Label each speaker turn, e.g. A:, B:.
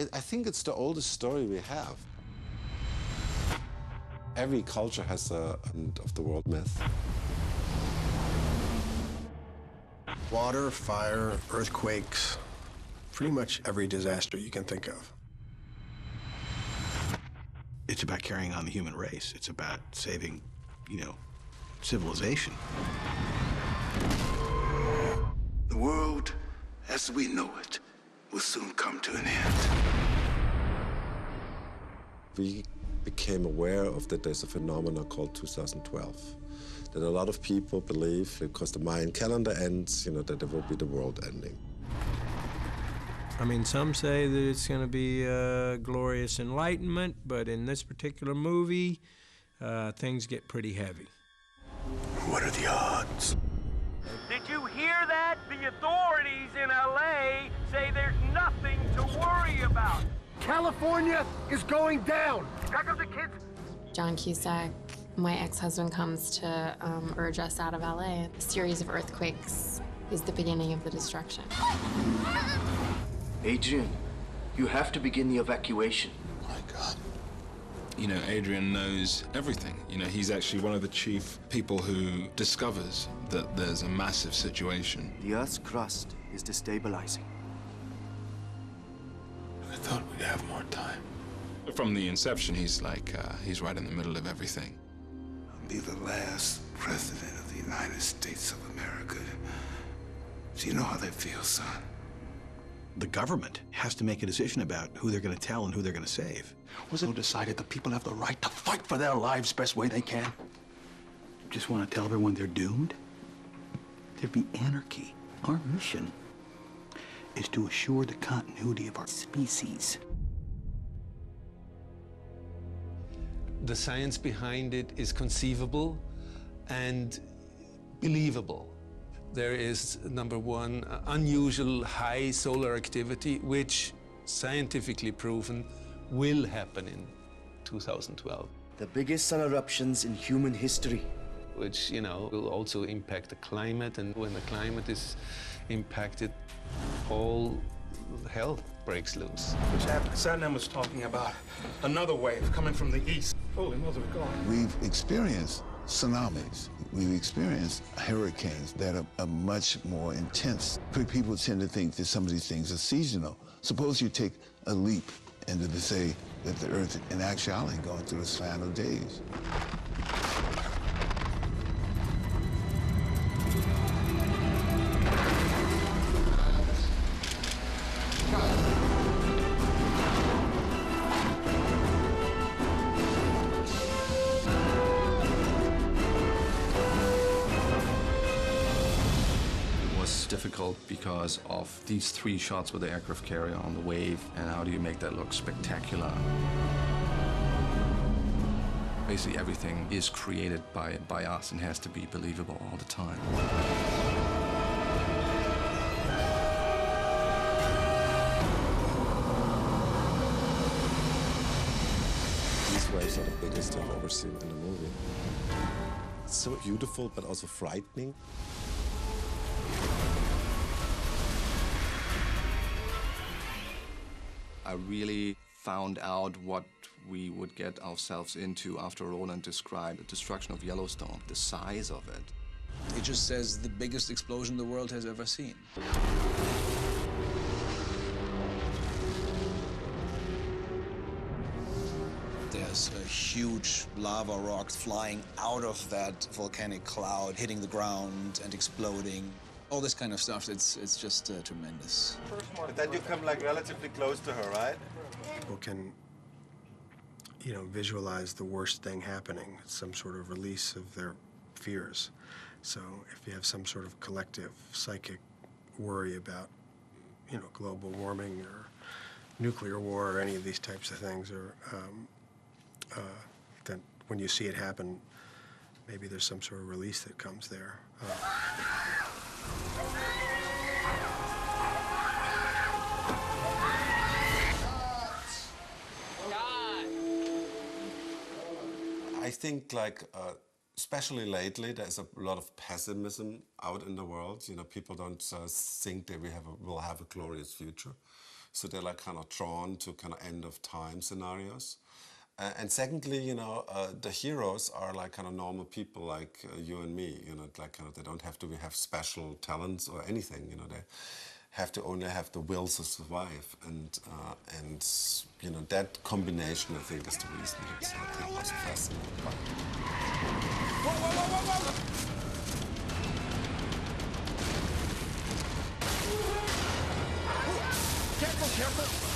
A: I think it's the oldest story we have. Every culture has a end of the world myth.
B: Water, fire, earthquakes, pretty much every disaster you can think of.
C: It's about carrying on the human race. It's about saving, civilization.
D: The world, as we know it, will soon come to an end.
A: We became aware of that there's a phenomenon called 2012. That a lot of people believe, because the Mayan calendar ends, that there will be the world ending.
E: I mean, some say that it's going to be a glorious enlightenment, but in this particular movie, things get pretty heavy.
D: What are the odds?
F: Did you hear that? The authorities in LA say there's nothing to worry about.
G: California is going down.
F: Pack up the kids.
H: John Cusack, my ex-husband, comes to urge us out of LA. A series of earthquakes is the beginning of the destruction.
I: Adrian, you have to begin the evacuation.
D: My God.
J: Adrian knows everything. He's actually one of the chief people who discovers that there's a massive situation.
I: The Earth's crust is destabilizing.
D: I thought we'd have more time.
J: From the inception, he's he's right in the middle of everything.
D: I'll be the last president of the United States of America. Do you know how that feels, son?
C: The government has to make a decision about who they're going to tell and who they're going to save.
D: Was it decided the people have the right to fight for their lives best way they can?
C: Just want to tell everyone they're doomed? There'd be anarchy. Our mission is to assure the continuity of our species.
K: The science behind it is conceivable and believable. There is, number one, unusual high solar activity, which, scientifically proven, will happen in 2012.
I: The biggest sun eruptions in human history.
K: Which, will also impact the climate, and when the climate is impacted, all hell breaks loose.
G: Which happened? Satnam was talking about another wave coming from the east. Holy mother of God.
D: We've experienced tsunamis. We've experienced hurricanes that are much more intense. People tend to think that some of these things are seasonal. Suppose you take a leap into to say that the Earth, in actuality, going through its final days.
L: Difficult because of these 3 shots with the aircraft carrier on the wave, and how do you make that look spectacular? Basically everything is created by us and has to be believable all the time.
A: These waves are the biggest I've ever seen in a movie. It's so beautiful, but also frightening.
L: I really found out what we would get ourselves into after Roland described the destruction of Yellowstone, the size of it.
M: It just says the biggest explosion the world has ever seen. There's a huge lava rock flying out of that volcanic cloud, hitting the ground and exploding. All this kind of stuff, it's just tremendous.
N: But then you come relatively close to her, right?
B: People can, visualize the worst thing happening, some sort of release of their fears. So if you have some sort of collective psychic worry about, global warming or nuclear war or any of these types of things, or then when you see it happen, maybe there's some sort of release that comes there.
A: I think, especially lately, there's a lot of pessimism out in the world. People don't think that we'll have a glorious future. So they're like kind of drawn to kind of end of time scenarios. And secondly, you know, the heroes are like kind of normal people like you and me, you know, like kind of, they don't have to have special talents or anything, you know, they have to only have the will to survive. And you know, that combination, I think, is the reason it's, I think, was fascinating.
F: Whoa, whoa, whoa, whoa, whoa! Careful, careful!